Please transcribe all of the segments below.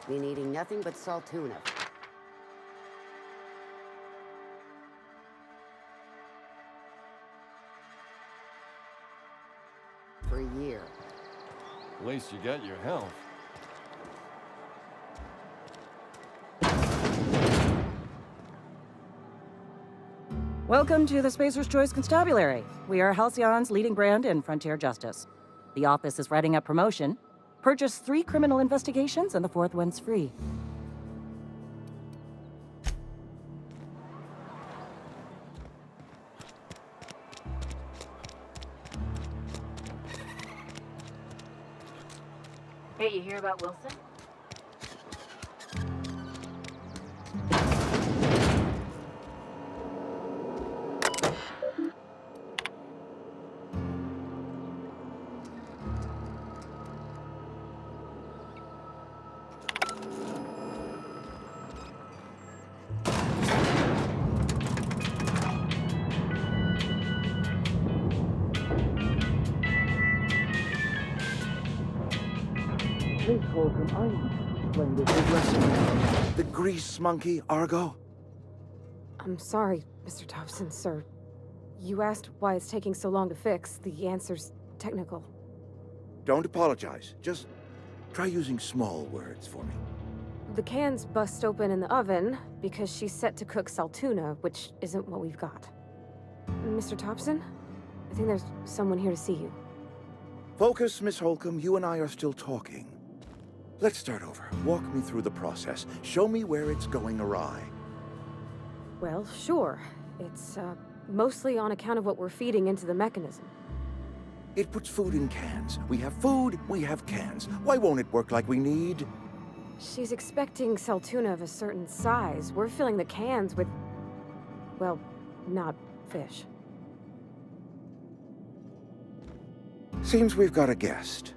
Been eating nothing but salt tuna. For a year. At least you got your health. Welcome to the Spacer's Choice Constabulary. We are Halcyon's leading brand in frontier justice. The office is writing a promotion. Purchase 3 criminal investigations and the 4th one's free. Hey, you hear about Wilson? Please, Holcomb, I need to explain this lesson. The grease monkey, Argo? I'm sorry, Mr. Thompson, sir. You asked why it's taking so long to fix. The answer's technical. Don't apologize. Just try using small words for me. The can's bust open in the oven because she's set to cook saltuna, which isn't what we've got. Mr. Thompson? I think there's someone here to see you. Focus, Miss Holcomb. You and I are still talking. Let's start over. Walk me through the process. Show me where it's going awry. Well, sure. It's, mostly on account of what we're feeding into the mechanism. It puts food in cans. We have food, we have cans. Why won't it work like we need? She's expecting saltuna of a certain size. We're filling the cans with, well, not fish. Seems we've got a guest.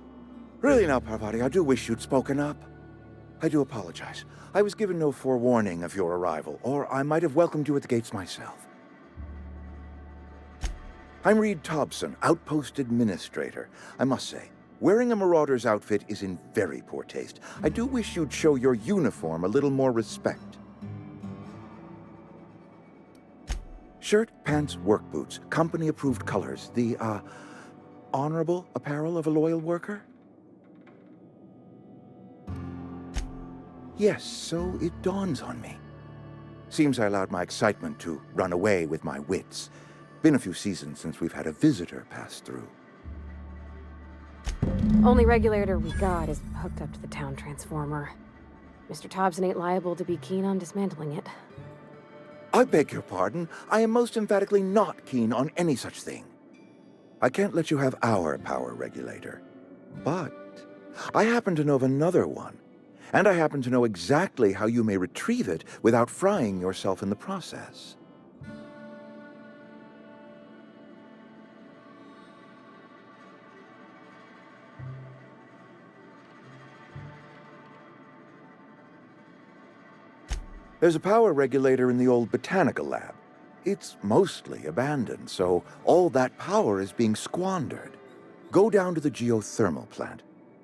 Really now, Parvati, I do wish you'd spoken up. I do apologize. I was given no forewarning of your arrival, or I might have welcomed you at the gates myself. I'm Reed Thompson, Outpost Administrator. I must say, wearing a Marauder's outfit is in very poor taste. I do wish you'd show your uniform a little more respect. Shirt, pants, work boots, company-approved colors. The, honorable apparel of a loyal worker? Yes, so it dawns on me. Seems I allowed my excitement to run away with my wits. Been a few seasons since we've had a visitor pass through. Only regulator we got is hooked up to the town transformer. Mr. Thompson ain't liable to be keen on dismantling it. I beg your pardon. I am most emphatically not keen on any such thing. I can't let you have our power regulator. But I happen to know of another one. And I happen to know exactly how you may retrieve it without frying yourself in the process. There's a power regulator in the old botanical lab. It's mostly abandoned, so all that power is being squandered. Go down to the geothermal plant.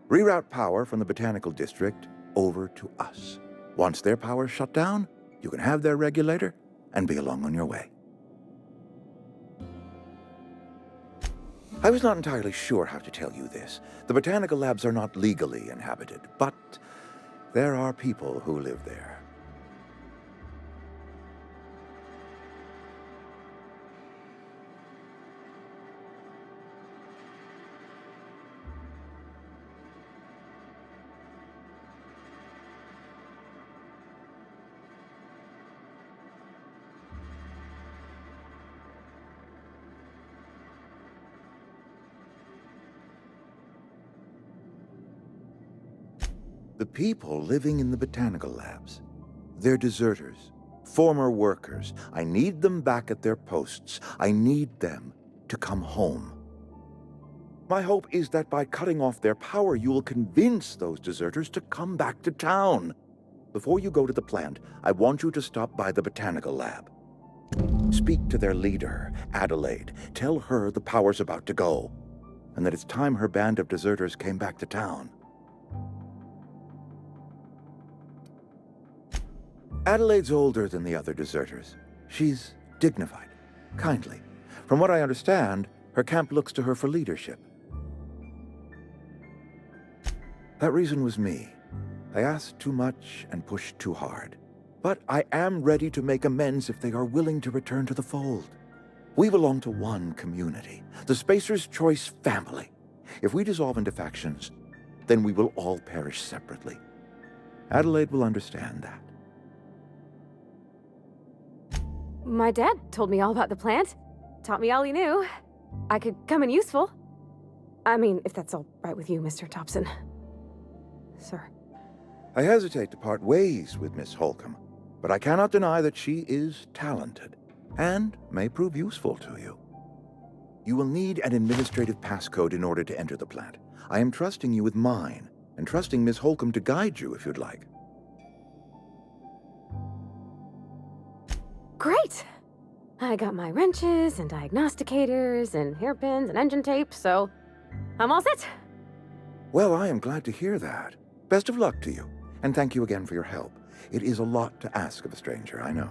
Reroute power from the botanical district over to us. Once their power's shut down, you can have their regulator and be along on your way. I was not entirely sure how to tell you this. The botanical labs are not legally inhabited, but there are people who live there. The people living in the botanical labs, they're deserters, former workers. I need them back at their posts. I need them to come home. My hope is that by cutting off their power, you will convince those deserters to come back to town. Before you go to the plant, I want you to stop by the botanical lab. Speak to their leader, Adelaide. Tell her the power's about to go, and that it's time her band of deserters came back to town. Adelaide's older than the other deserters. She's dignified, kindly. From what I understand, her camp looks to her for leadership. That reason was me. I asked too much and pushed too hard. But I am ready to make amends if they are willing to return to the fold. We belong to one community, the Spacer's Choice family. If we dissolve into factions, then we will all perish separately. Adelaide will understand that. My dad told me all about the plant. Taught me all he knew. I could come in useful. I mean, if that's all right with you, Mr. Thompson. Sir. I hesitate to part ways with Miss Holcomb, but I cannot deny that she is talented and may prove useful to you. You will need an administrative passcode in order to enter the plant. I am trusting you with mine, and trusting Miss Holcomb to guide you if you'd like. Great! I got my wrenches and diagnosticators and hairpins and engine tape, so I'm all set. Well, I am glad to hear that. Best of luck to you, and thank you again for your help. It is a lot to ask of a stranger, I know.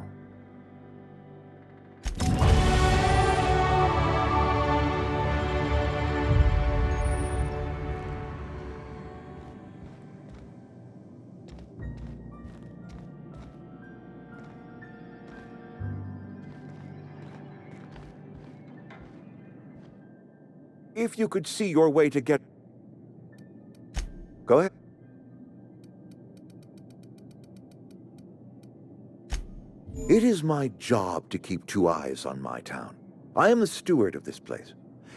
If you could see your way to get... Go ahead. It is my job to keep two eyes on my town. I am the steward of this place,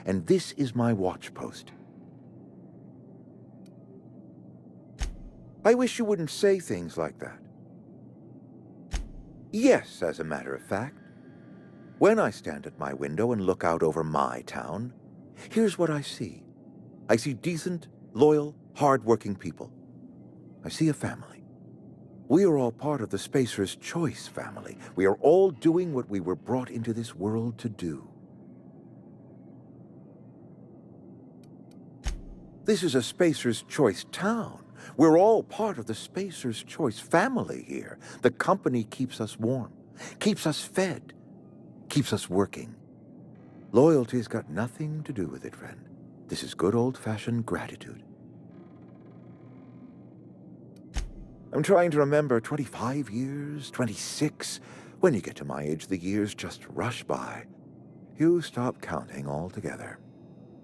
and this is my watch post. I wish you wouldn't say things like that. Yes, as a matter of fact. When I stand at my window and look out over my town, here's what I see. I see decent, loyal, hard-working people. I see a family. We are all part of the Spacer's Choice family. We are all doing what we were brought into this world to do. This is a Spacer's Choice town. We're all part of the Spacer's Choice family here. The company keeps us warm, keeps us fed, keeps us working. Loyalty's got nothing to do with it, friend. This is good old-fashioned gratitude. I'm trying to remember 25 years, 26. When you get to my age, the years just rush by. You stop counting altogether.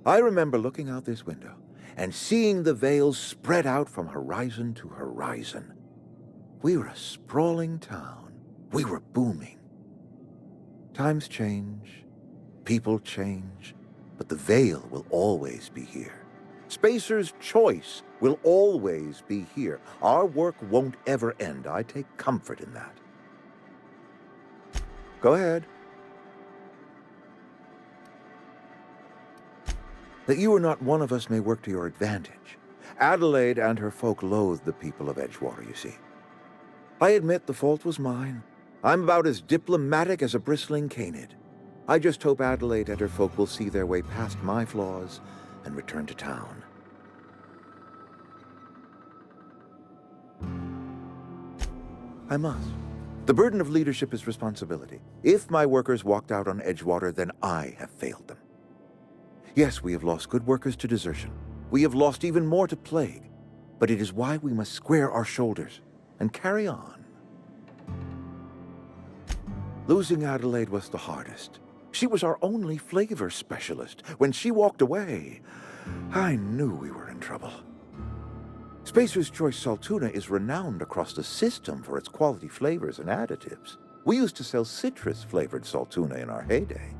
I remember looking out this window and seeing the veils spread out from horizon to horizon. We were a sprawling town. We were booming. Times change, people change, but the veil will always be here. Spacer's Choice will always be here. Our work won't ever end. I take comfort in that. Go ahead. That you are not one of us may work to your advantage. Adelaide and her folk loathe the people of Edgewater, you see. I admit the fault was mine. I'm about as diplomatic as a bristling canid. I just hope Adelaide and her folk will see their way past my flaws and return to town. I must. The burden of leadership is responsibility. If my workers walked out on Edgewater, then I have failed them. Yes, we have lost good workers to desertion. We have lost even more to plague. But it is why we must square our shoulders and carry on. Losing Adelaide was the hardest. She was our only flavor specialist. When she walked away, I knew we were in trouble. Spacer's Choice Saltuna is renowned across the system for its quality flavors and additives. We used to sell citrus-flavored Saltuna in our heyday.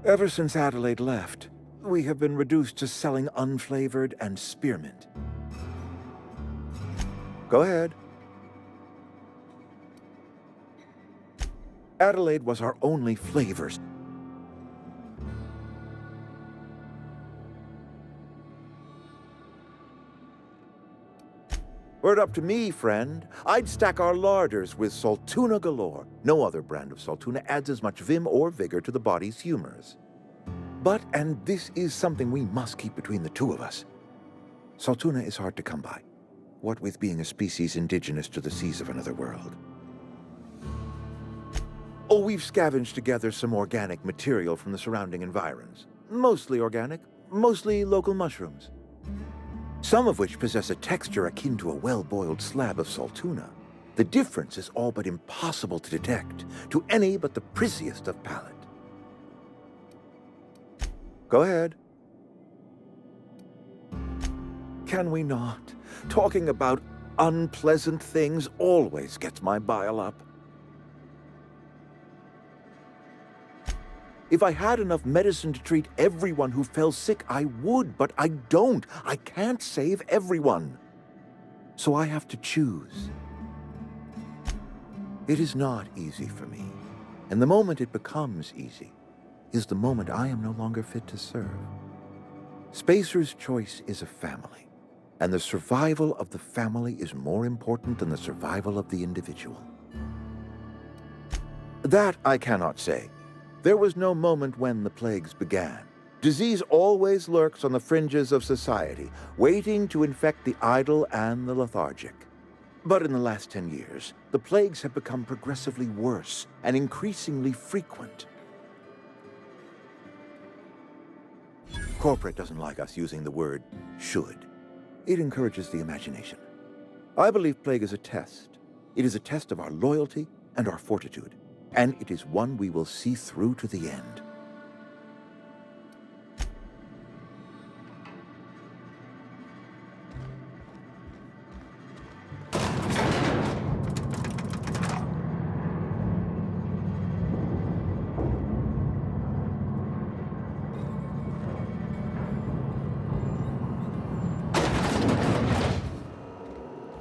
Ever since Adelaide left, we have been reduced to selling unflavored and spearmint. Go ahead. Adelaide was our only flavors. Were it up to me, friend, I'd stack our larders with Saltuna galore. No other brand of Saltuna adds as much vim or vigor to the body's humors. But, and this is something we must keep between the two of us, Saltuna is hard to come by, what with being a species indigenous to the seas of another world. Oh, we've scavenged together some organic material from the surrounding environs. Mostly organic, mostly local mushrooms. Some of which possess a texture akin to a well-boiled slab of salt tuna. The difference is all but impossible to detect to any but the prissiest of palate. Go ahead. Can we not? Talking about unpleasant things always gets my bile up. If I had enough medicine to treat everyone who fell sick, I would, but I don't. I can't save everyone. So I have to choose. It is not easy for me, and the moment it becomes easy is the moment I am no longer fit to serve. Spacer's choice is a family, and the survival of the family is more important than the survival of the individual. That I cannot say. There was no moment when the plagues began. Disease always lurks on the fringes of society, waiting to infect the idle and the lethargic. But in the last 10 years, the plagues have become progressively worse and increasingly frequent. Corporate doesn't like us using the word should. It encourages the imagination. I believe plague is a test. It is a test of our loyalty and our fortitude, and it is one we will see through to the end.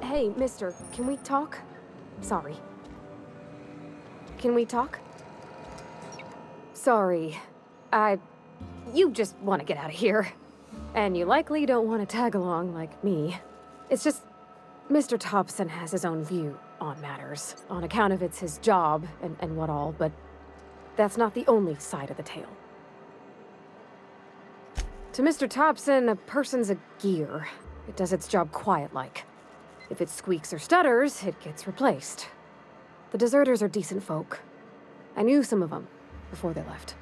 Hey, mister, can we talk? Sorry. Can we talk? Sorry. You just want to get out of here. And you likely don't want to tag along like me. It's just, Mr. Thompson has his own view on matters, on account of it's his job and what all, but that's not the only side of the tale. To Mr. Thompson, a person's a gear. It does its job quiet-like. If it squeaks or stutters, it gets replaced. The deserters are decent folk. I knew some of them before they left.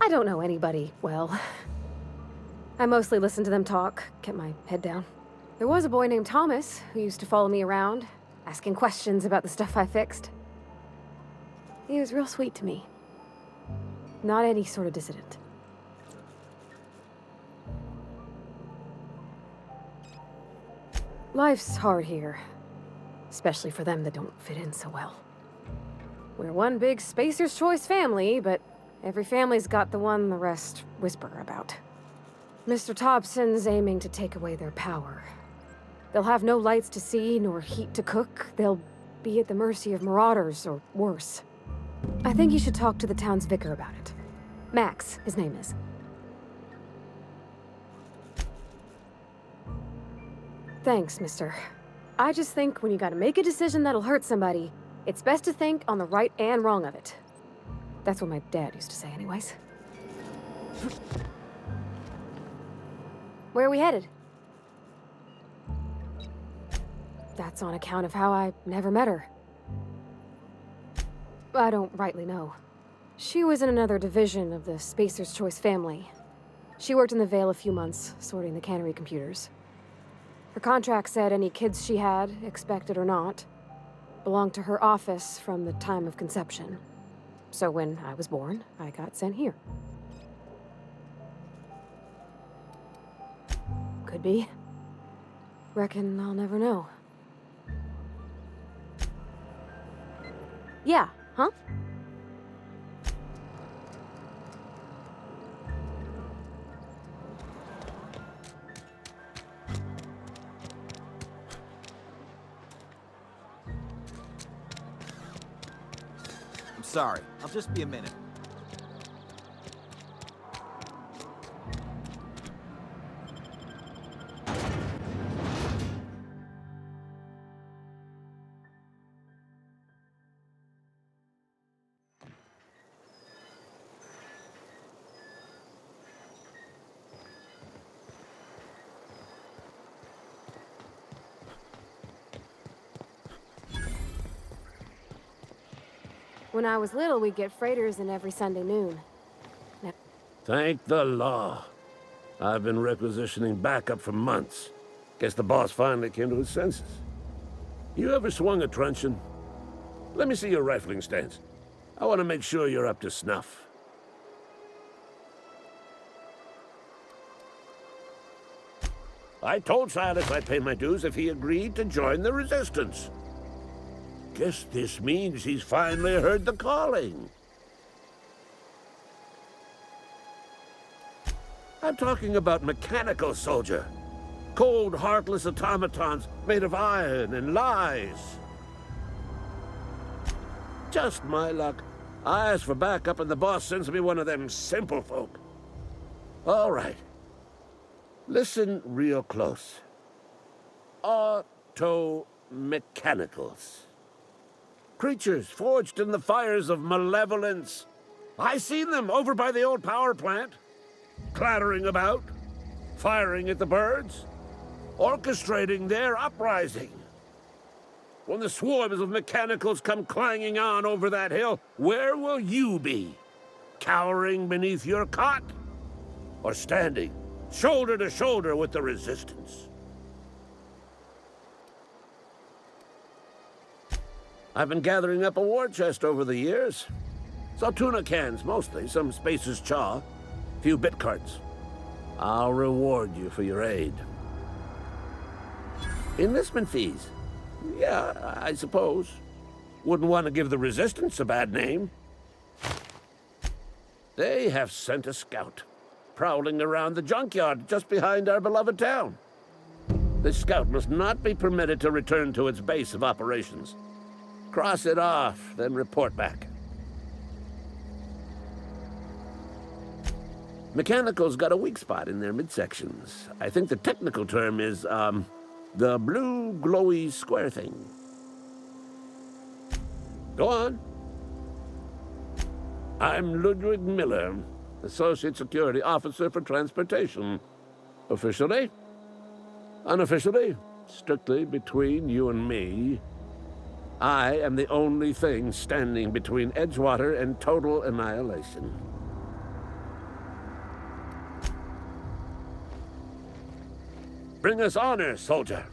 I don't know anybody well. I mostly listen to them talk, kept my head down. There was a boy named Thomas who used to follow me around, asking questions about the stuff I fixed. He was real sweet to me. Not any sort of dissident. Life's hard here. Especially for them that don't fit in so well. We're one big Spacer's Choice family, but every family's got the one the rest whisper about. Mr. Thompson's aiming to take away their power. They'll have no lights to see, nor heat to cook. They'll be at the mercy of marauders, or worse. I think you should talk to the town's vicar about it. Max, his name is. Thanks, mister. I just think when you gotta make a decision that'll hurt somebody, it's best to think on the right and wrong of it. That's what my dad used to say anyways. Where are we headed? That's on account of how I never met her. I don't rightly know. She was in another division of the Spacer's Choice family. She worked in the Vale a few months, sorting the cannery computers. Her contract said any kids she had, expected or not, belonged to her office from the time of conception. So when I was born, I got sent here. Could be. Reckon I'll never know. Yeah, huh? I'm sorry. I'll just be a minute. When I was little, we'd get freighters in every Sunday noon. Thank the law. I've been requisitioning backup for months. Guess the boss finally came to his senses. You ever swung a truncheon? Let me see your rifling stance. I want to make sure you're up to snuff. I told Silas I'd pay my dues if he agreed to join the resistance. Guess this means he's finally heard the calling. I'm talking about mechanical soldier. Cold, heartless automatons made of iron and lies. Just my luck. I ask for backup and the boss sends me one of them simple folk. All right. Listen real close. Auto-mechanicals. Creatures forged in the fires of malevolence. I seen them over by the old power plant. Clattering about, firing at the birds, orchestrating their uprising. When the swarms of mechanicals come clanging on over that hill, where will you be? Cowering beneath your cot? Or standing, shoulder to shoulder with the resistance? I've been gathering up a war chest over the years. Saltuna cans, mostly, some Spacer's chaw. Few bit carts. I'll reward you for your aid. Enlistment fees? Yeah, I suppose. Wouldn't want to give the Resistance a bad name. They have sent a scout, prowling around the junkyard just behind our beloved town. This scout must not be permitted to return to its base of operations. Cross it off, then report back. Mechanicals got a weak spot in their midsections. I think the technical term is, the blue glowy square thing. Go on. I'm Ludwig Miller, Associate Security Officer for Transportation. Officially? Unofficially? Strictly between you and me. I am the only thing standing between Edgewater and total annihilation. Bring us honor, soldier.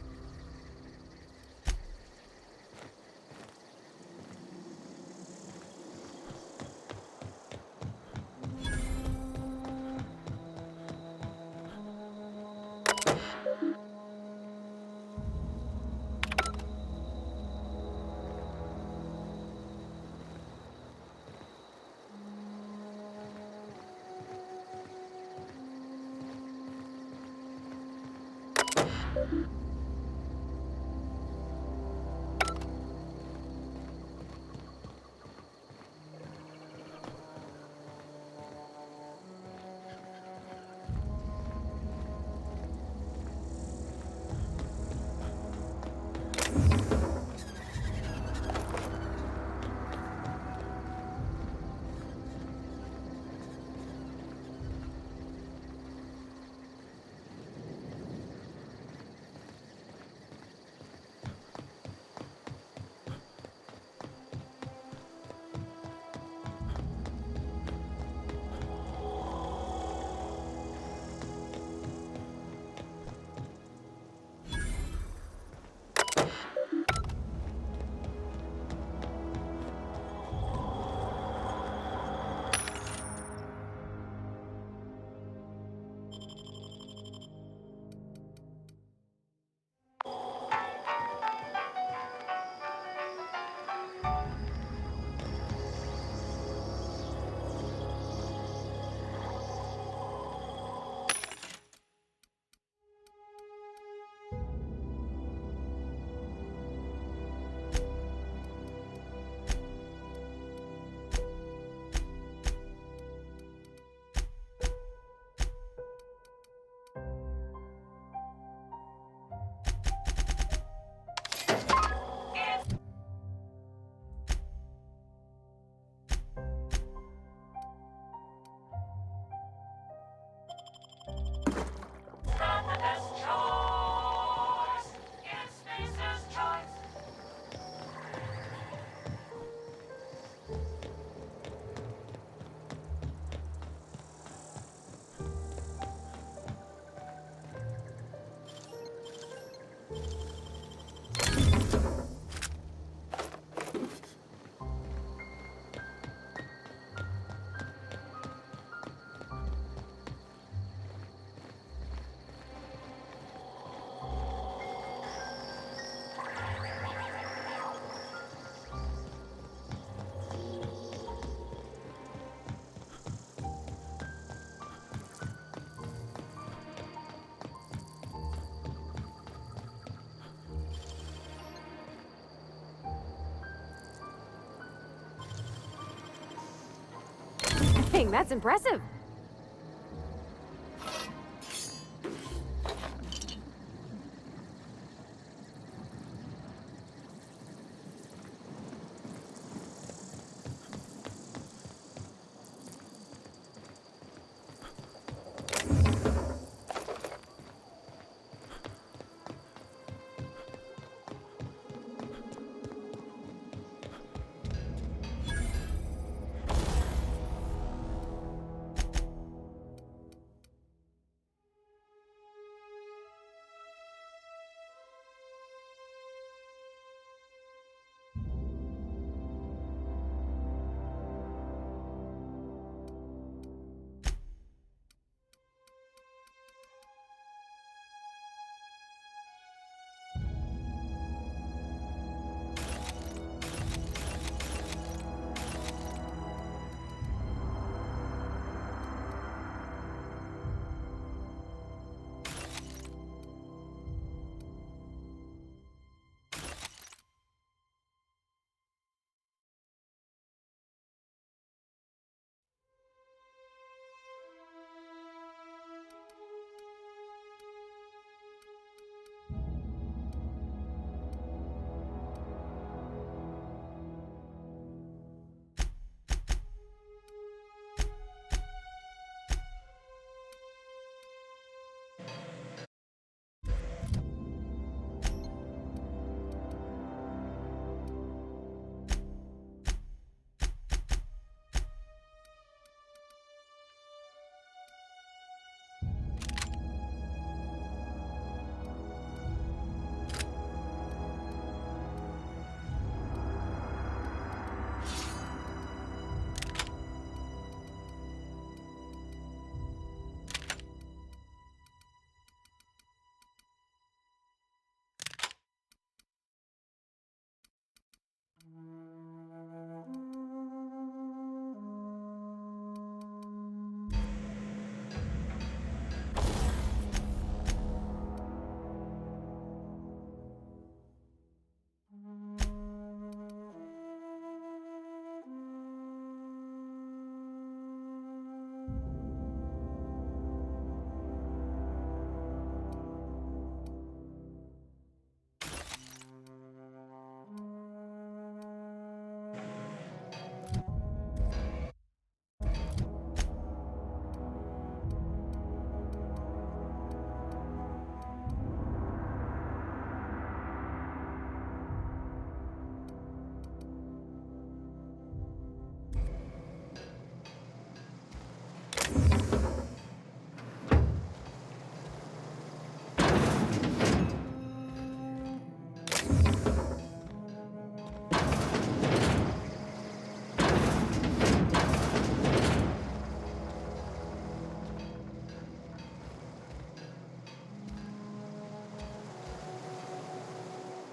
kidding. That's impressive.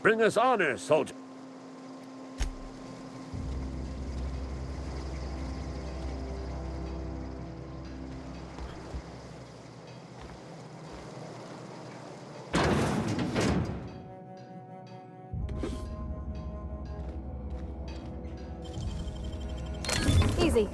Bring us honor, soldier. Easy.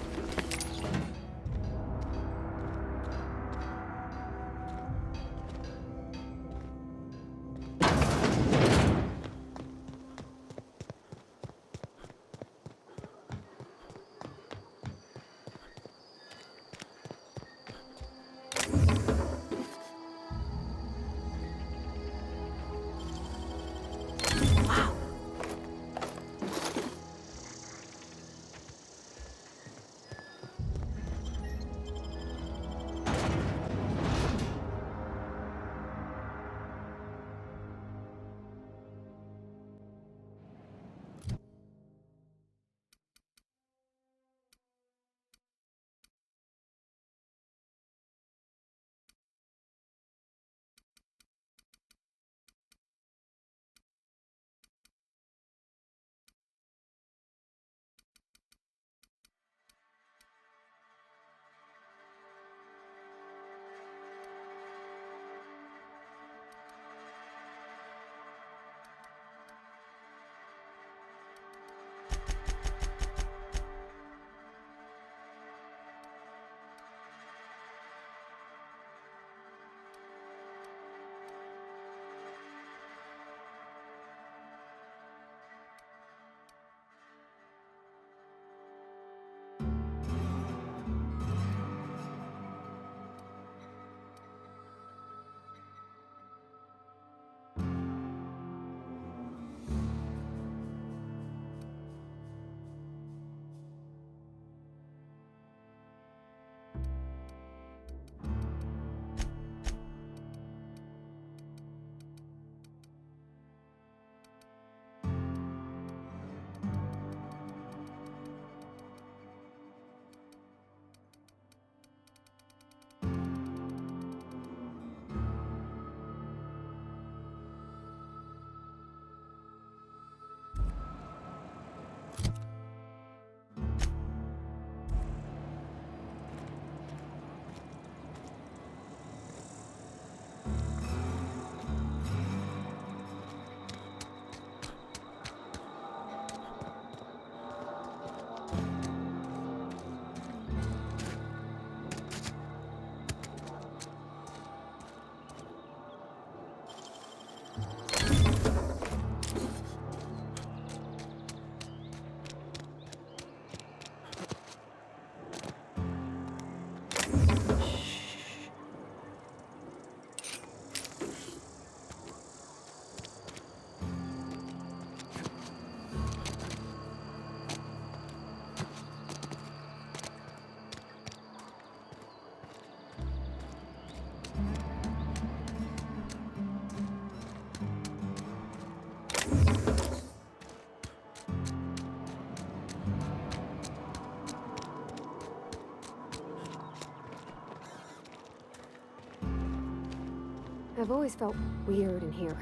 I've always felt weird in here.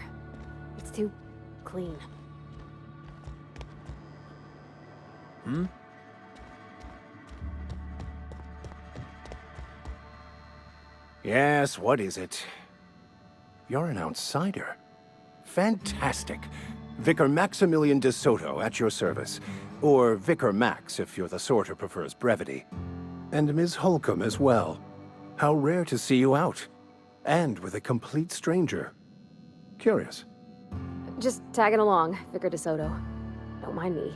It's too clean. Hmm? Yes, what is it? You're an outsider. Fantastic. Vicar Maximilian de Soto at your service. Or Vicar Max if you're the sort who prefers brevity. And Ms. Holcomb as well. How rare to see you out. And with a complete stranger. Curious. Just tagging along, Vicar DeSoto. Don't mind me.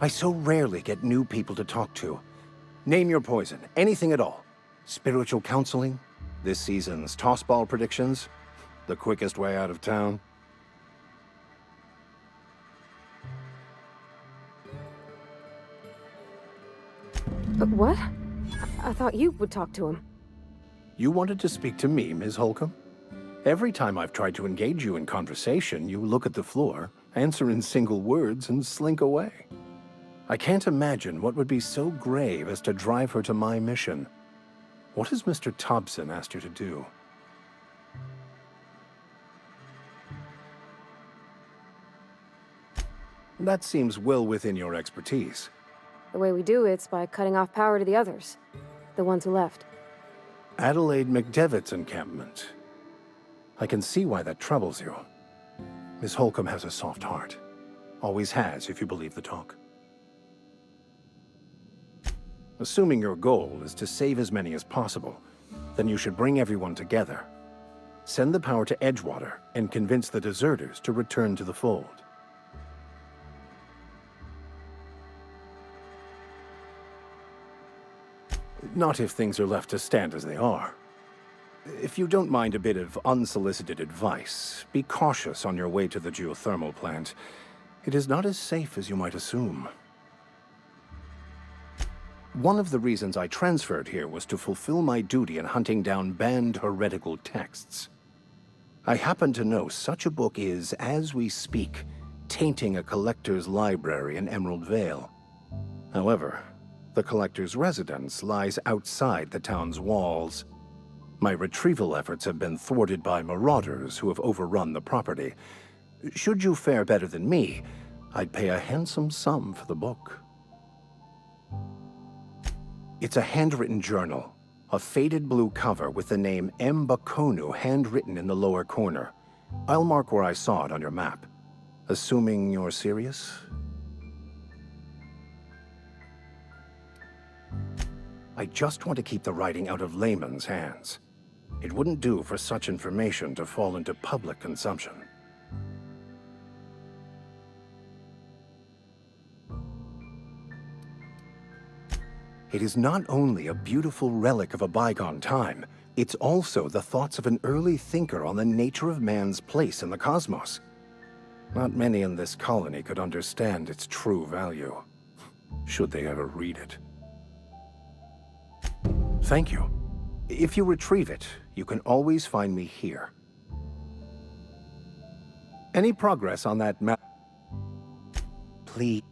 I so rarely get new people to talk to. Name your poison, anything at all. Spiritual counseling? This season's tossball predictions? The quickest way out of town? But what? I thought you would talk to him. You wanted to speak to me, Ms. Holcomb? Every time I've tried to engage you in conversation, you look at the floor, answer in single words, and slink away. I can't imagine what would be so grave as to drive her to my mission. What has Mr. Thompson asked you to do? That seems well within your expertise. The way we do it's by cutting off power to the others. The ones who left. Adelaide McDevitt's encampment. I can see why that troubles you. Miss Holcomb has a soft heart. Always has, if you believe the talk. Assuming your goal is to save as many as possible, then you should bring everyone together. Send the power to Edgewater and convince the deserters to return to the fold. Not if things are left to stand as they are. If you don't mind a bit of unsolicited advice, be cautious on your way to the geothermal plant. It is not as safe as you might assume. One of the reasons I transferred here was to fulfill my duty in hunting down banned heretical texts. I happen to know such a book is, as we speak, tainting a collector's library in Emerald Vale. However, the collector's residence lies outside the town's walls. My retrieval efforts have been thwarted by marauders who have overrun the property. Should you fare better than me, I'd pay a handsome sum for the book. It's a handwritten journal, a faded blue cover with the name M. Bakonu handwritten in the lower corner. I'll mark where I saw it on your map. Assuming you're serious? I just want to keep the writing out of layman's hands. It wouldn't do for such information to fall into public consumption. It is not only a beautiful relic of a bygone time, it's also the thoughts of an early thinker on the nature of man's place in the cosmos. Not many in this colony could understand its true value, should they ever read it. Thank you. If you retrieve it, you can always find me here. Any progress on that map? Please.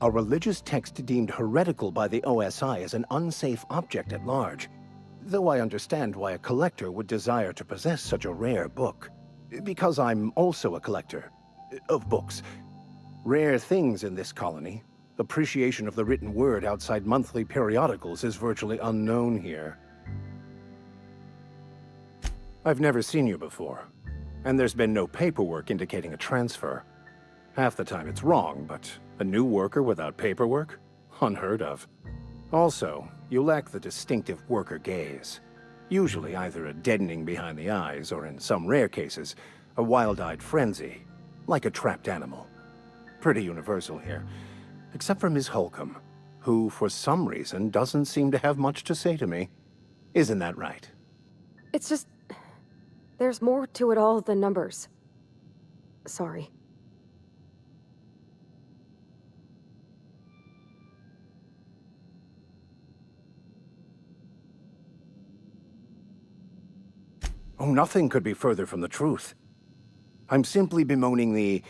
A religious text deemed heretical by the OSI is an unsafe object at large, though I understand why a collector would desire to possess such a rare book. Because I'm also a collector of books. Rare things in this colony. Appreciation of the written word outside monthly periodicals is virtually unknown here. I've never seen you before, and there's been no paperwork indicating a transfer. Half the time it's wrong, but a new worker without paperwork? Unheard of. Also, you lack the distinctive worker gaze. Usually either a deadening behind the eyes, or in some rare cases, a wild-eyed frenzy, like a trapped animal. Pretty universal here. Except for Ms. Holcomb, who, for some reason, doesn't seem to have much to say to me. Isn't that right? It's just... there's more to it all than numbers. Sorry. Oh, nothing could be further from the truth. I'm simply bemoaning the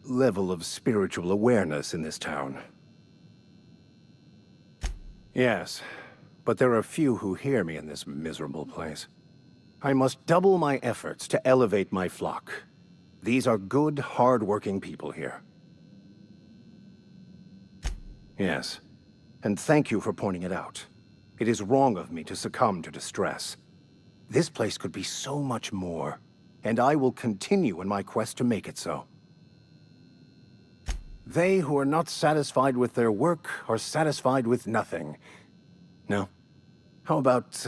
level of spiritual awareness in this town. Yes, but there are few who hear me in this miserable place. I must double my efforts to elevate my flock. These are good, hard-working people here. Yes, and thank you for pointing it out. It is wrong of me to succumb to distress. This place could be so much more, and I will continue in my quest to make it so. They who are not satisfied with their work are satisfied with nothing. No? How about,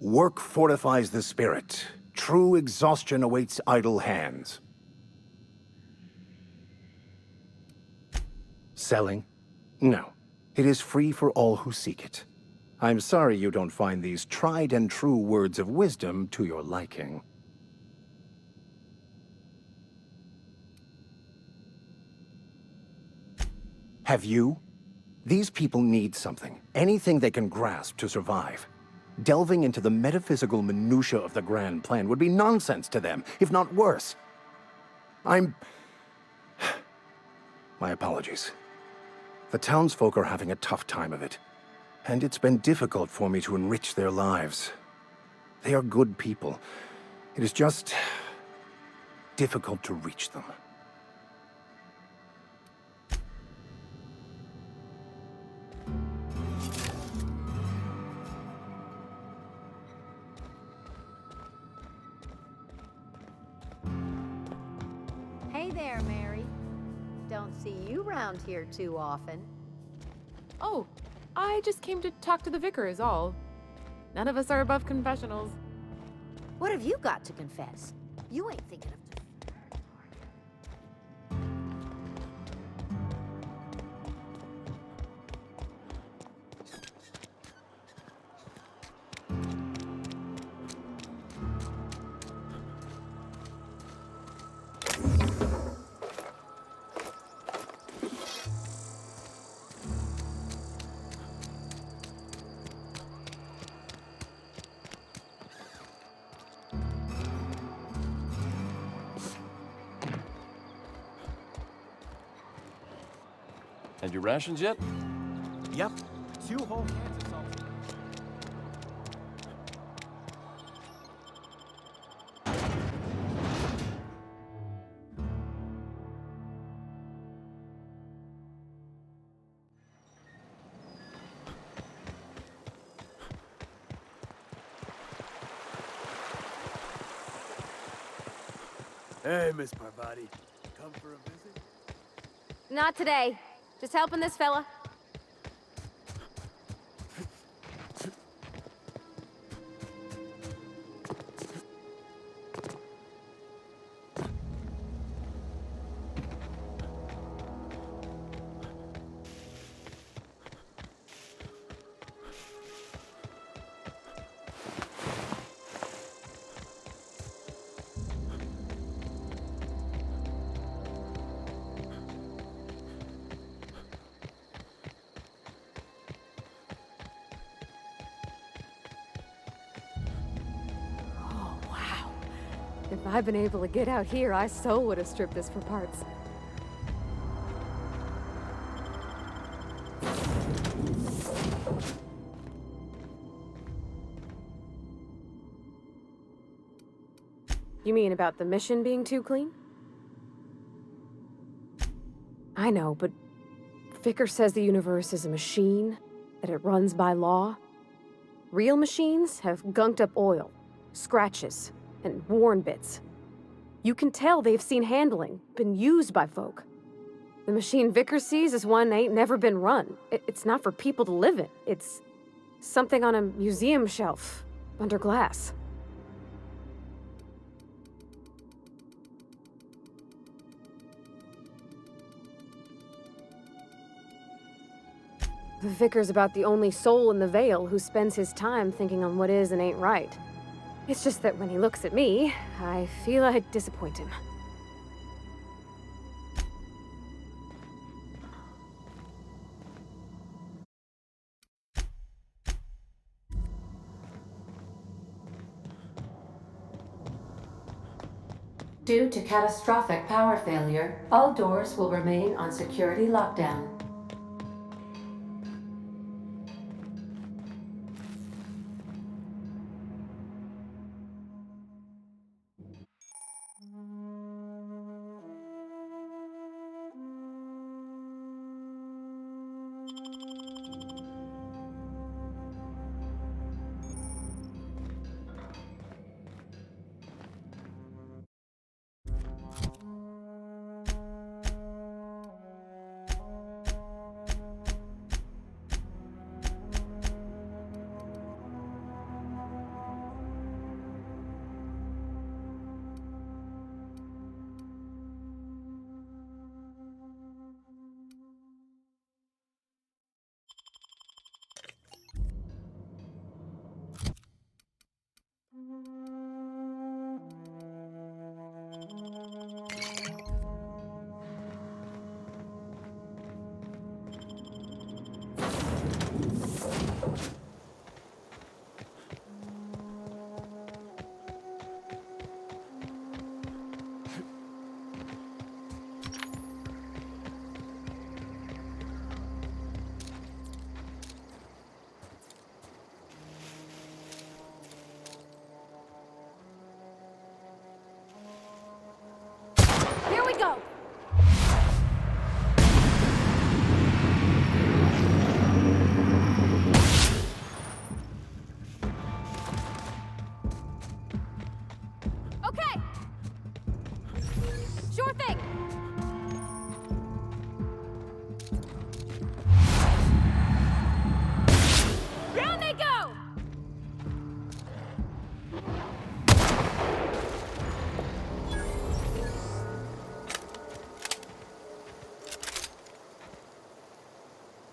work fortifies the spirit. True exhaustion awaits idle hands. Selling? No. It is free for all who seek it. I'm sorry you don't find these tried and true words of wisdom to your liking. Have you? These people need something, anything they can grasp to survive. Delving into the metaphysical minutiae of the grand plan would be nonsense to them, if not worse. My apologies. The townsfolk are having a tough time of it, and it's been difficult for me to enrich their lives. They are good people. It is just difficult to reach them. Hey there, Mary. Don't see you round here too often. Oh, I just came to talk to the vicar is all. None of us are above confessionals. What have you got to confess? You ain't thinking of... And your rations yet? Yep. 2 whole cans of salt. Hey, Miss Parvati. Come for a visit? Not today. Just helping this fella. If I'd been able to get out here, I so would have stripped this for parts. You mean about the mission being too clean? I know, but Vicker says the universe is a machine, that it runs by law. Real machines have gunked up oil, scratches, and worn bits. You can tell they've seen handling, been used by folk. The machine Vicker sees is one ain't never been run. It's not for people to live in. It's something on a museum shelf, under glass. The Vicar's about the only soul in the Vale who spends his time thinking on what is and ain't right. It's just that when he looks at me, I feel I'd disappoint him. Due to catastrophic power failure, all doors will remain on security lockdown.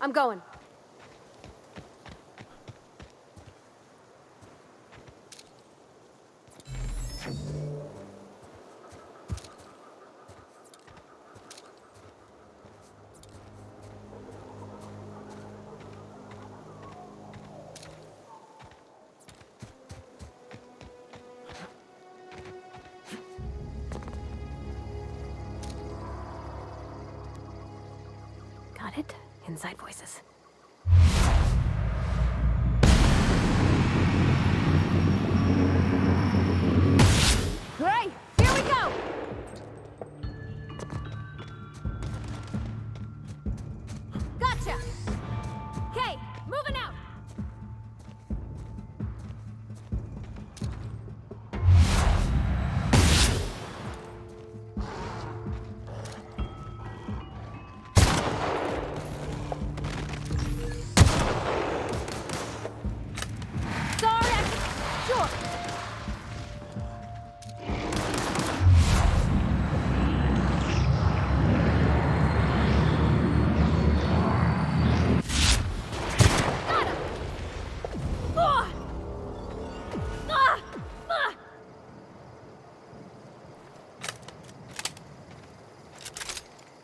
I'm going. Got it? Inside voices. Gray, here we go! Gotcha! Okay, moving out!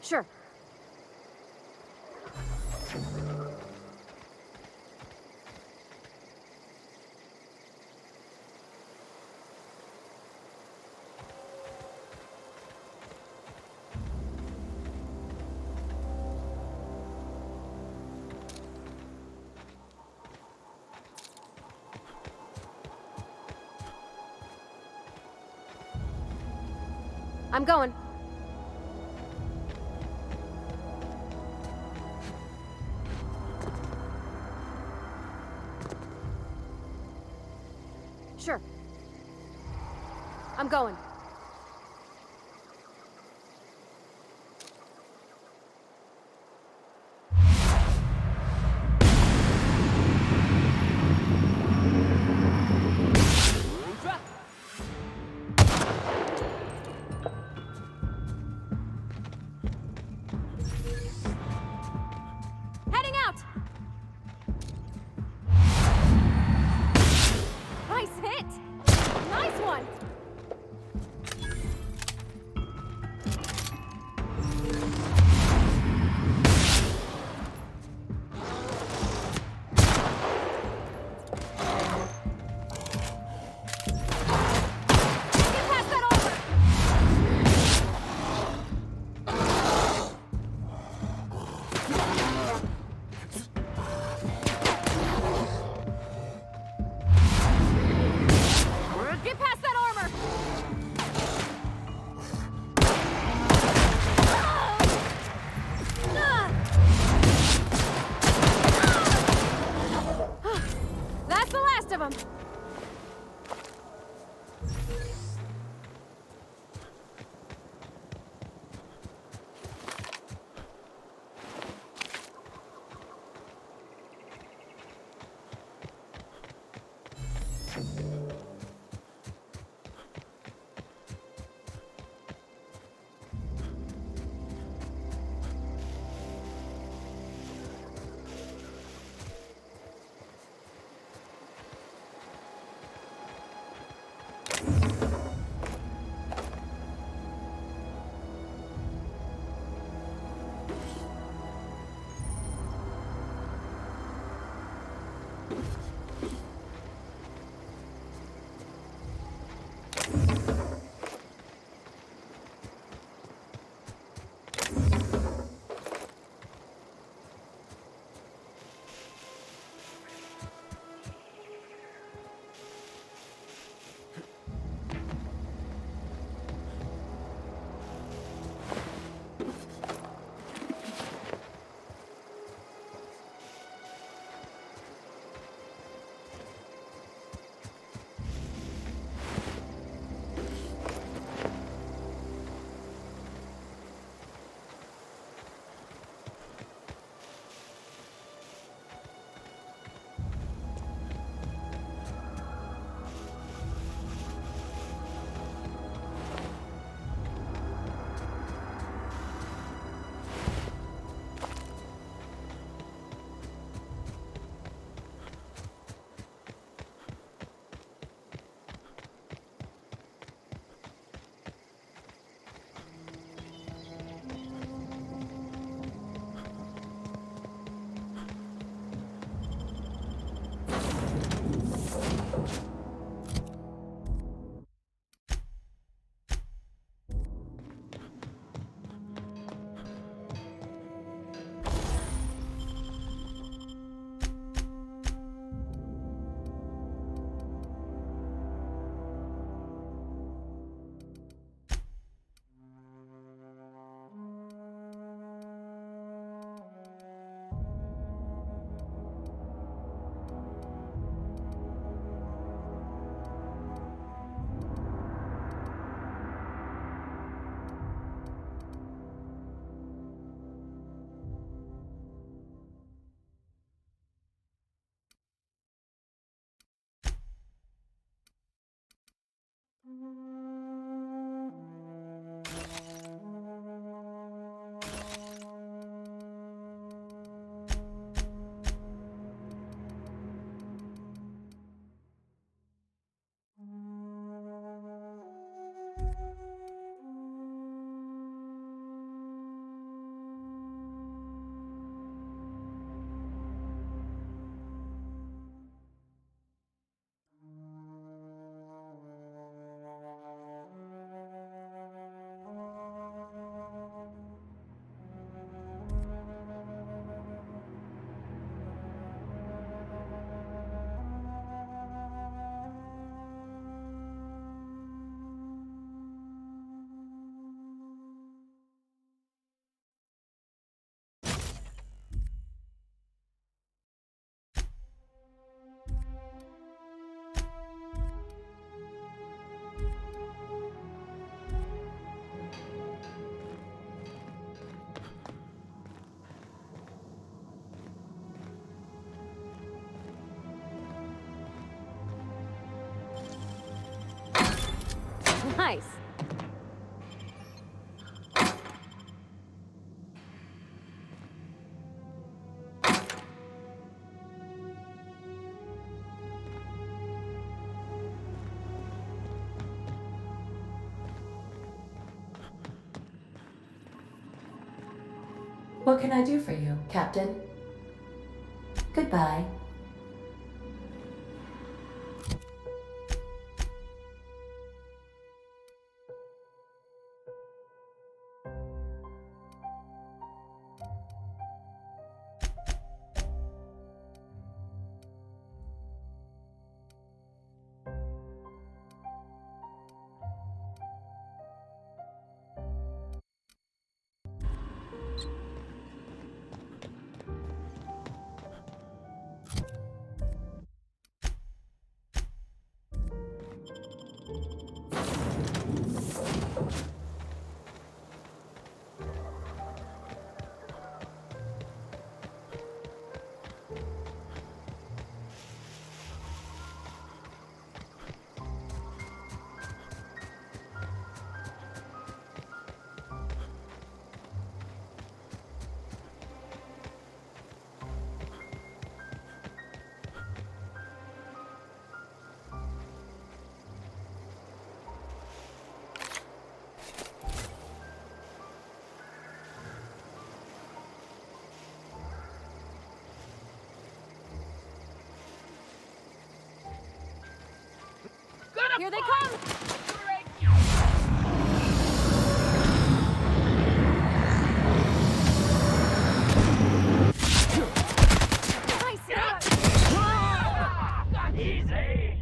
Sure. I'm going. Sure. I'm going. Heading out! Nice hit! Nice one! Get past that armor! Get past that armor! That's the last of them. Nice. What can I do for you, Captain? Goodbye. Here they come! Easy!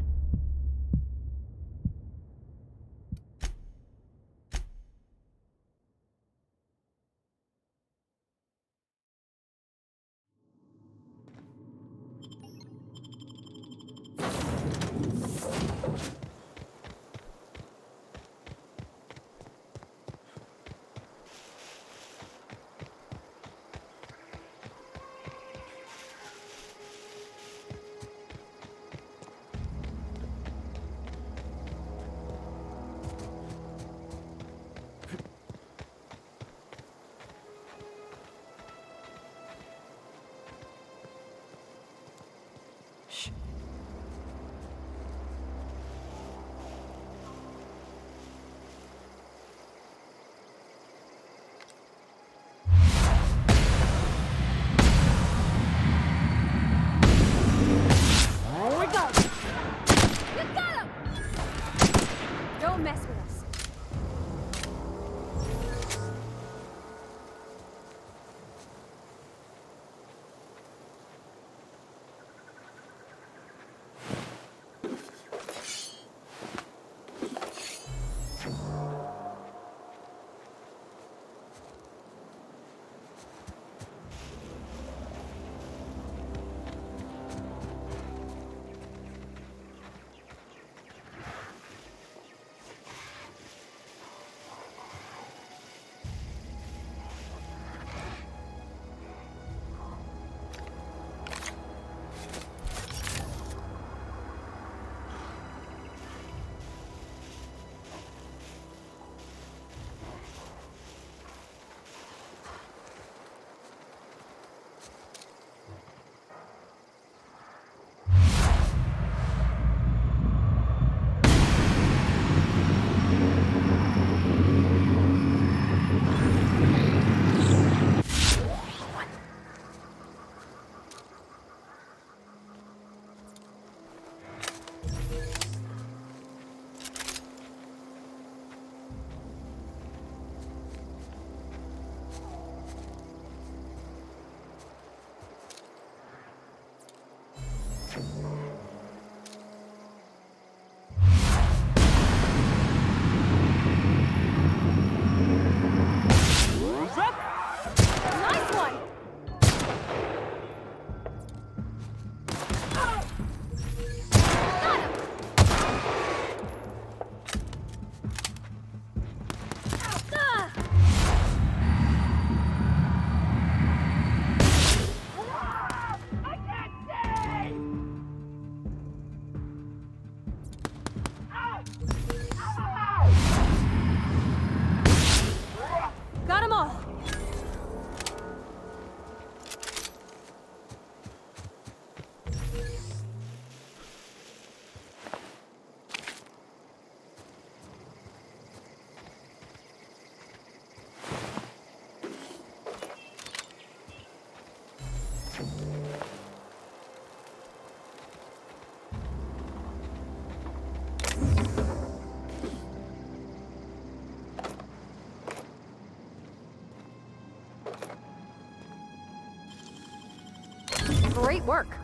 Great work.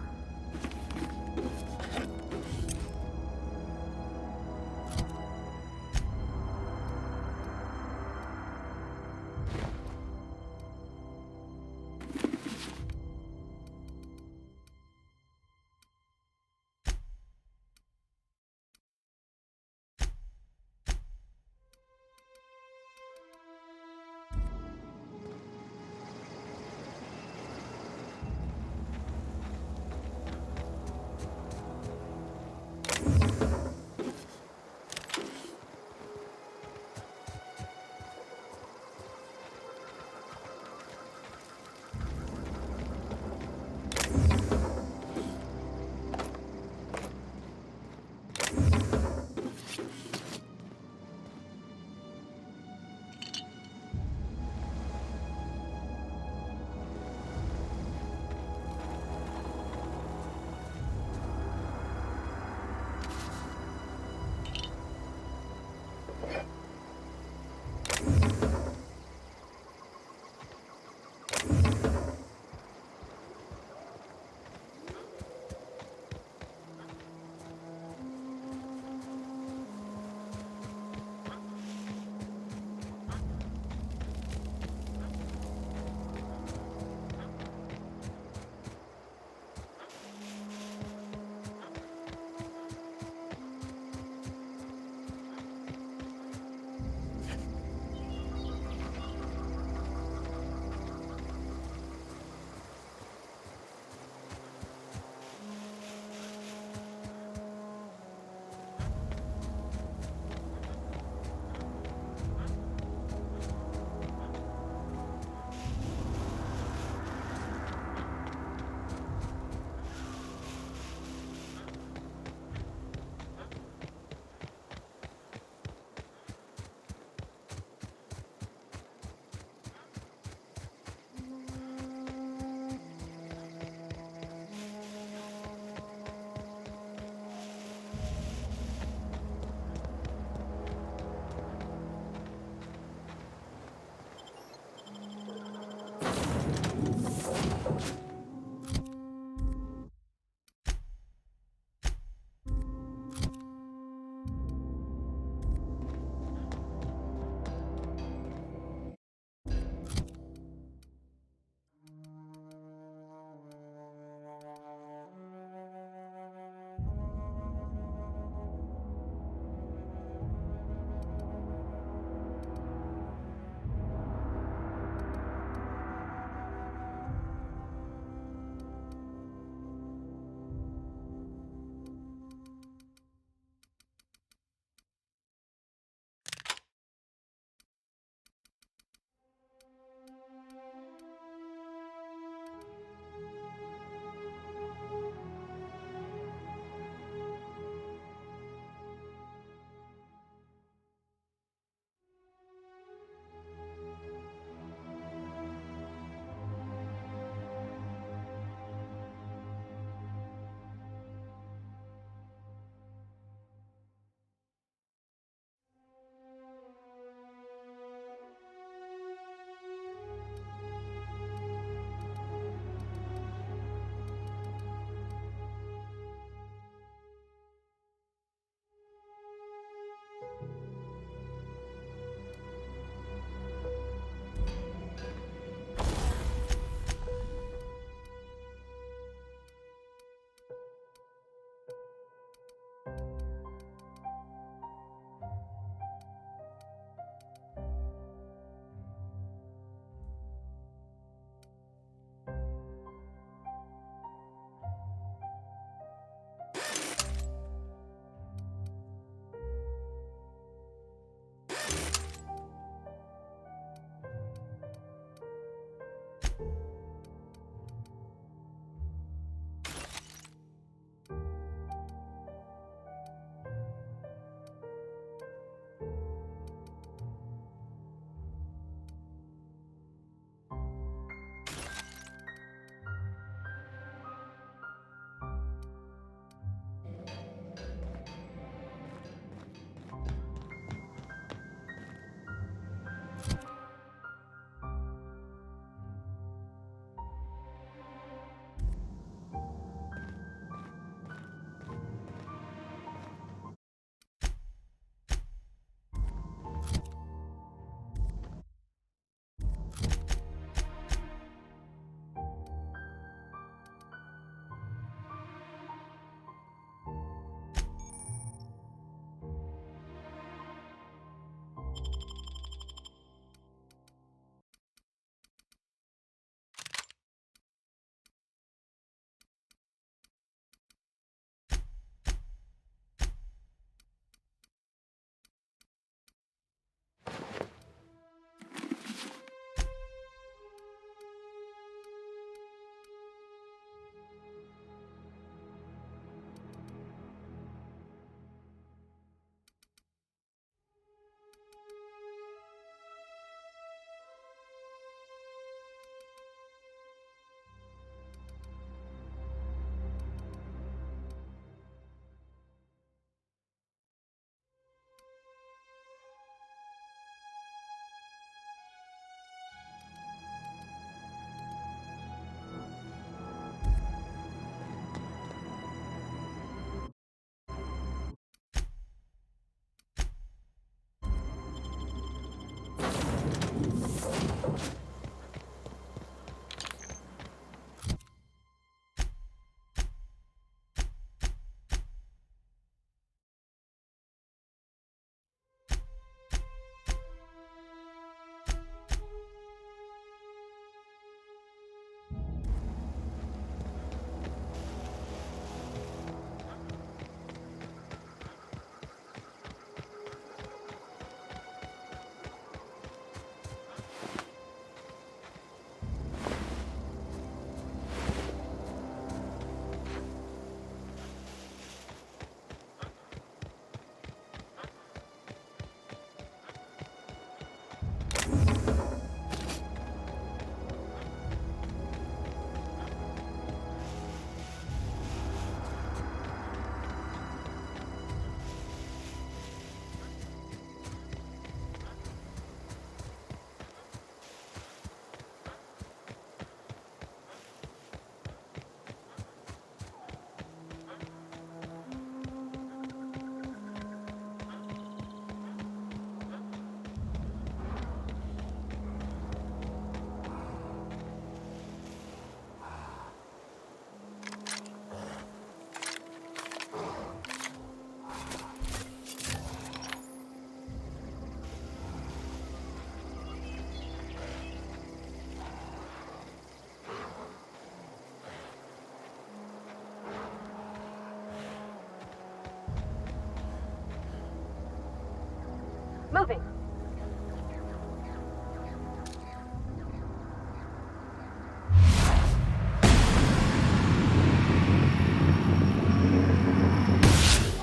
Moving.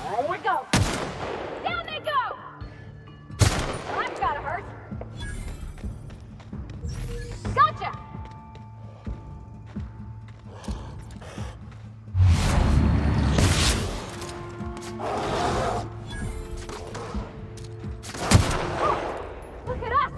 There we go. Down they go! That's gotta hurt. Gotcha! Look at us!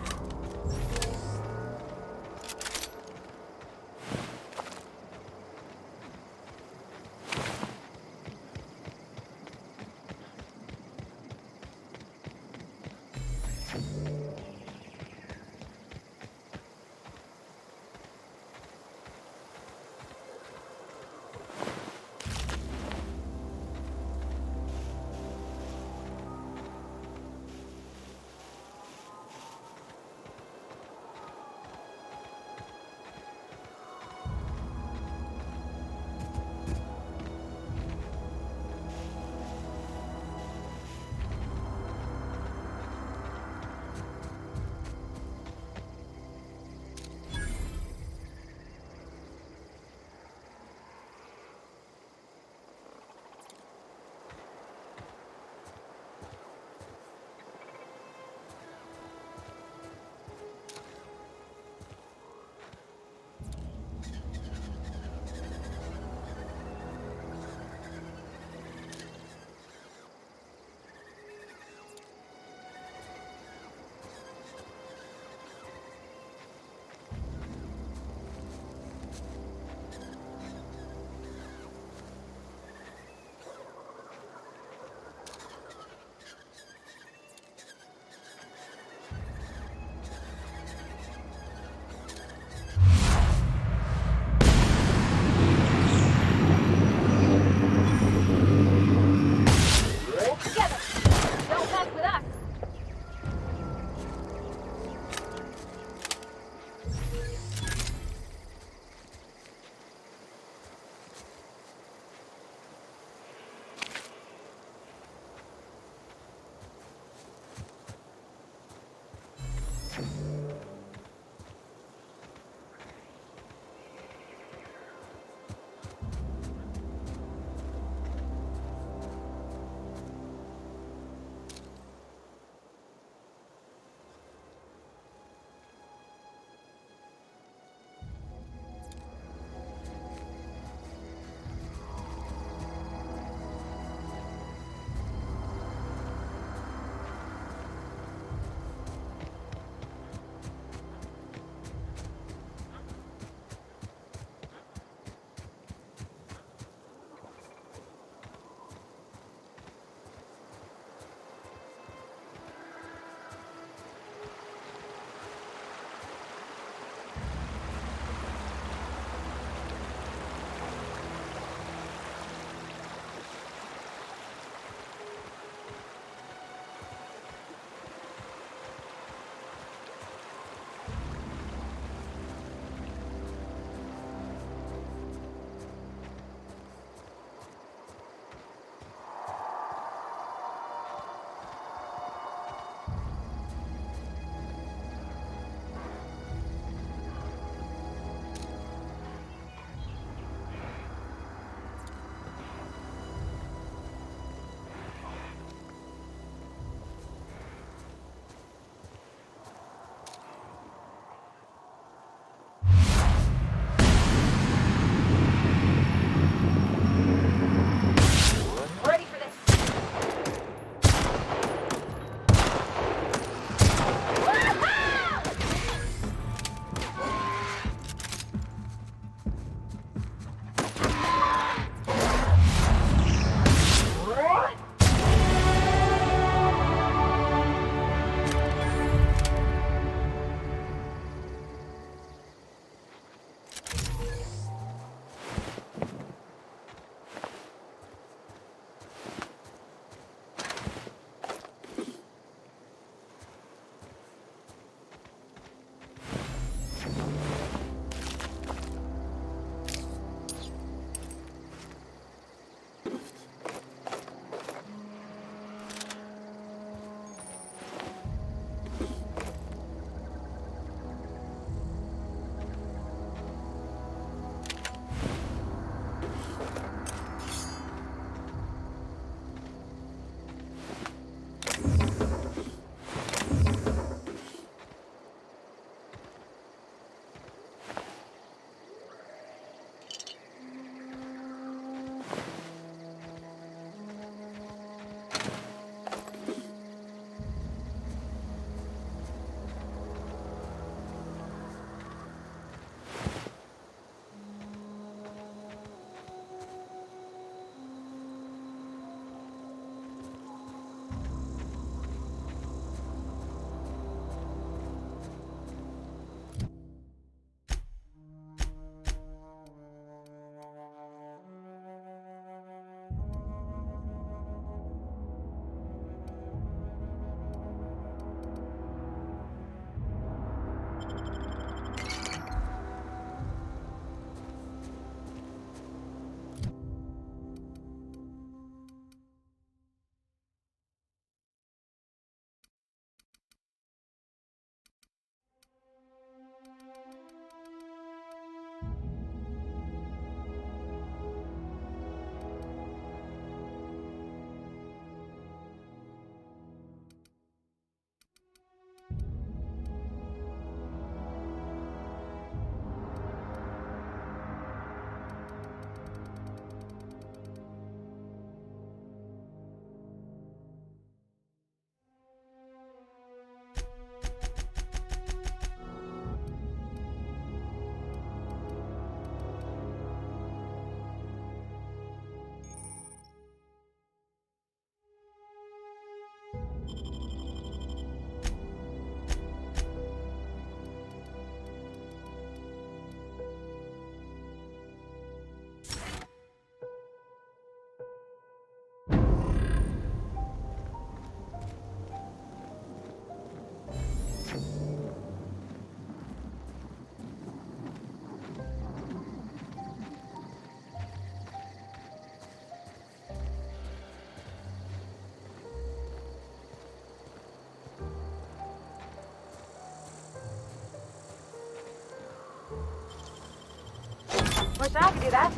Wish I could do that.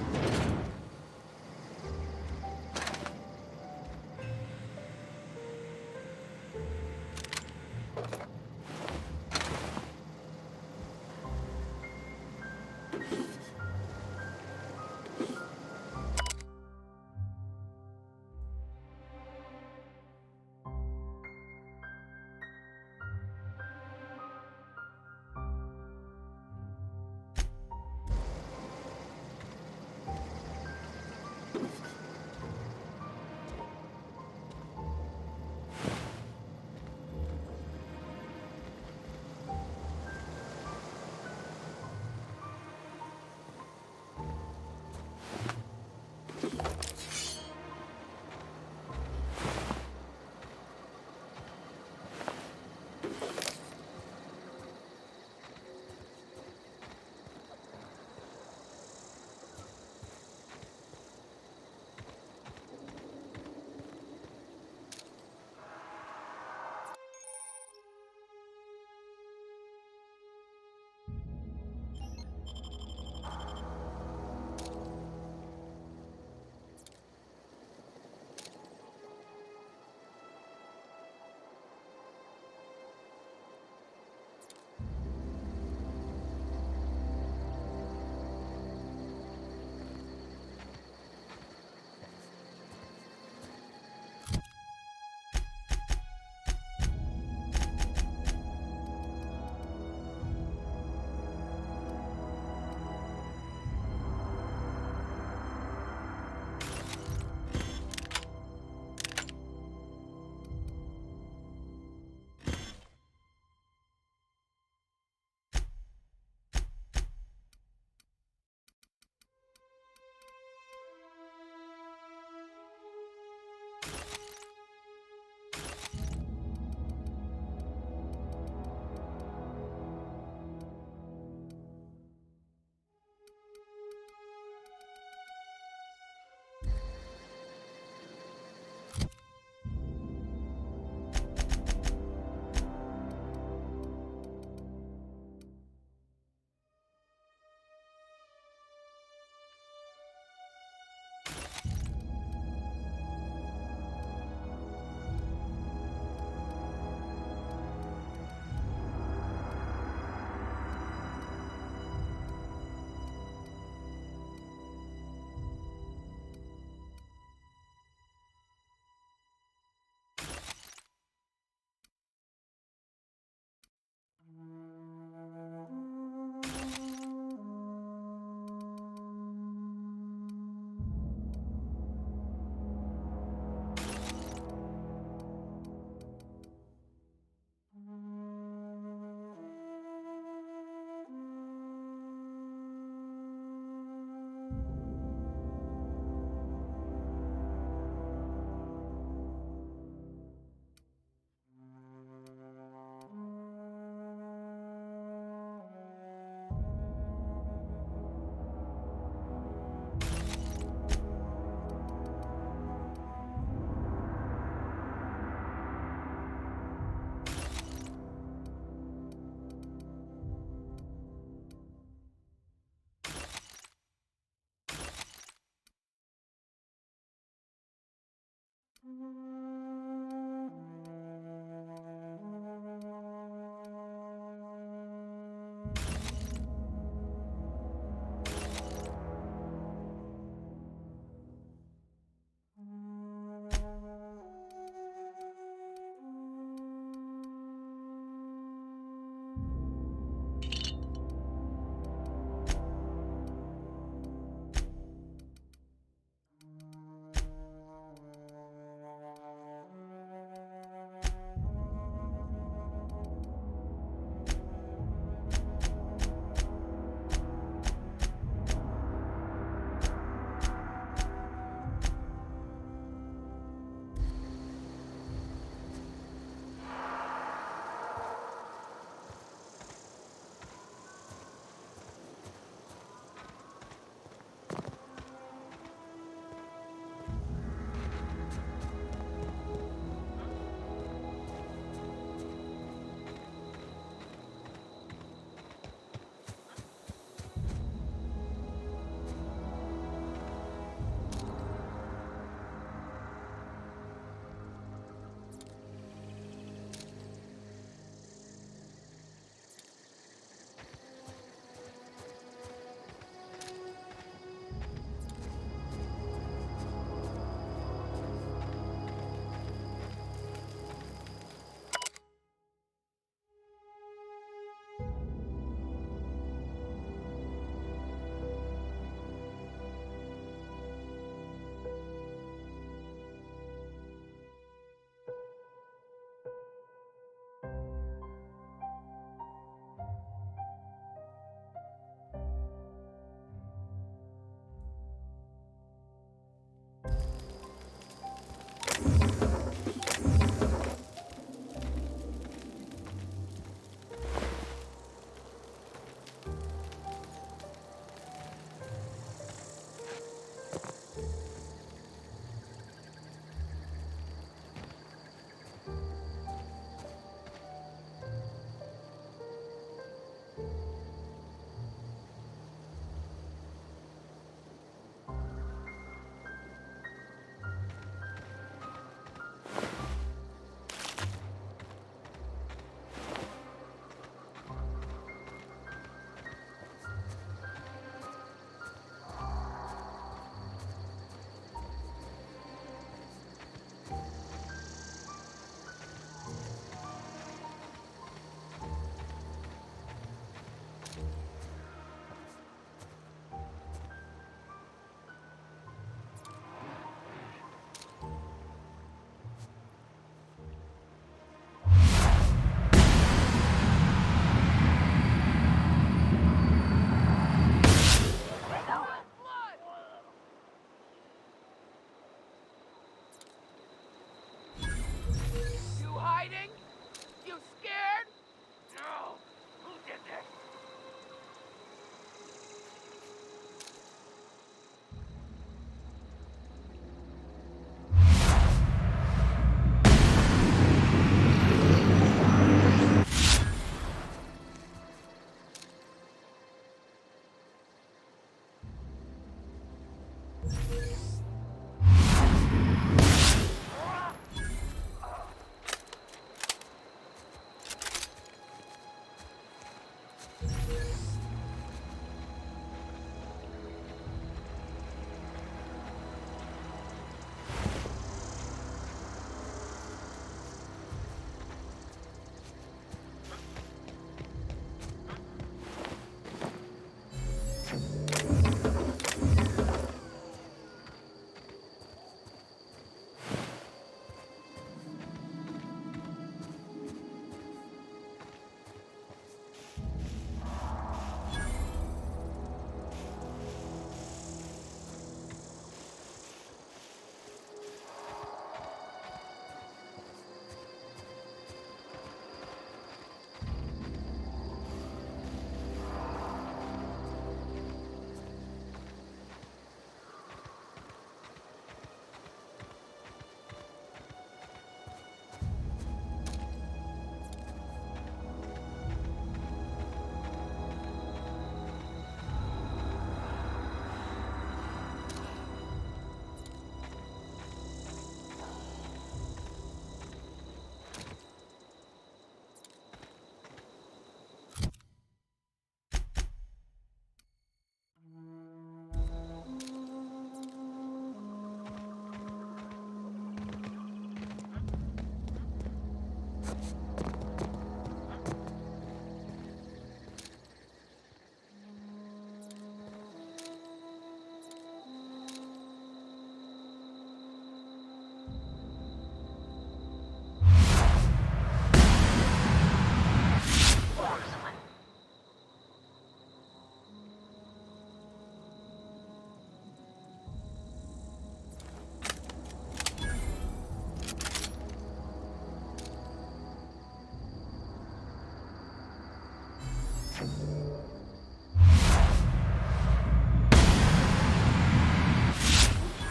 hiding? You scared? No. Who did this?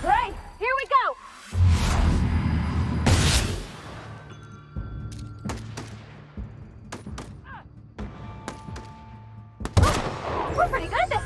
Right, here we go! We're pretty good at this!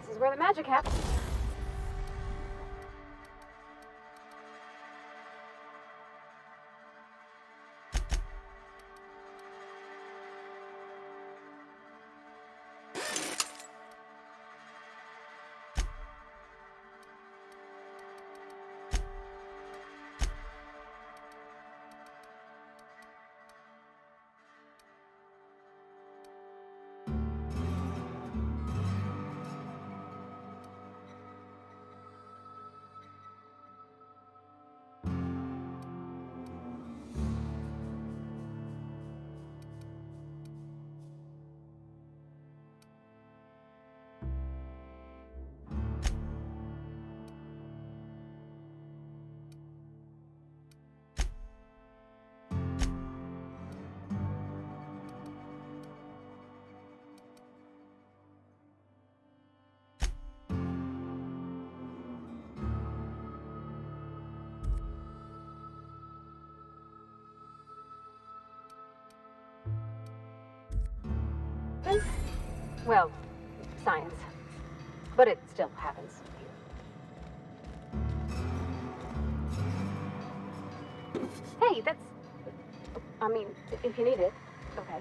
This is where the magic happens. Well, science. But it still happens here. Hey, that's... I mean, if you need it, okay.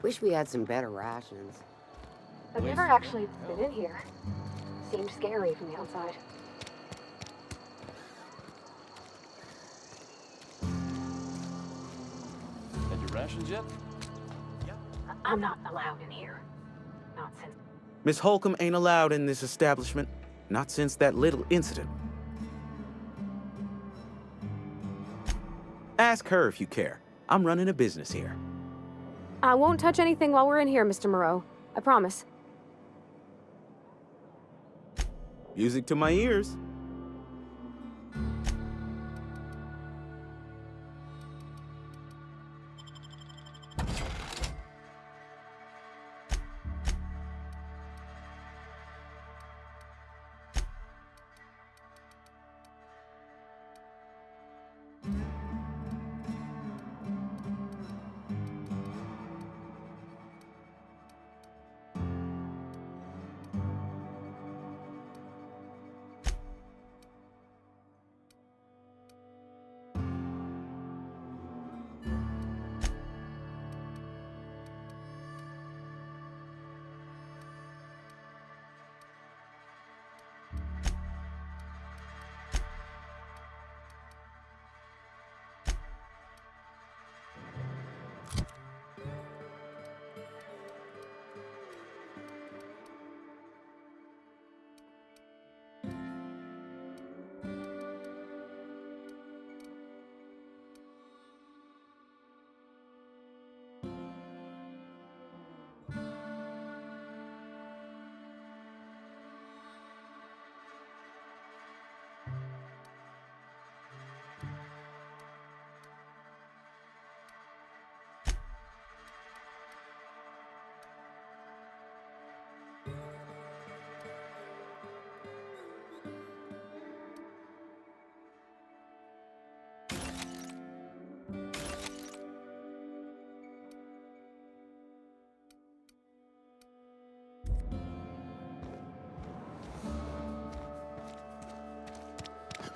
Wish we had some better rations. I've never actually been in here. Seemed scary from the outside. Had your rations yet? I'm not allowed in here. Not since... Miss Holcomb ain't allowed in this establishment. Not since that little incident. Ask her if you care. I'm running a business here. I won't touch anything while we're in here, Mr. Moreau. I promise. Music to my ears.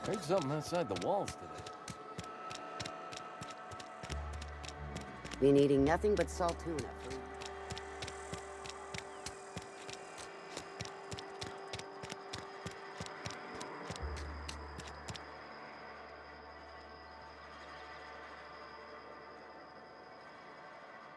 Heard something outside the walls today. Been eating nothing but salt tuna for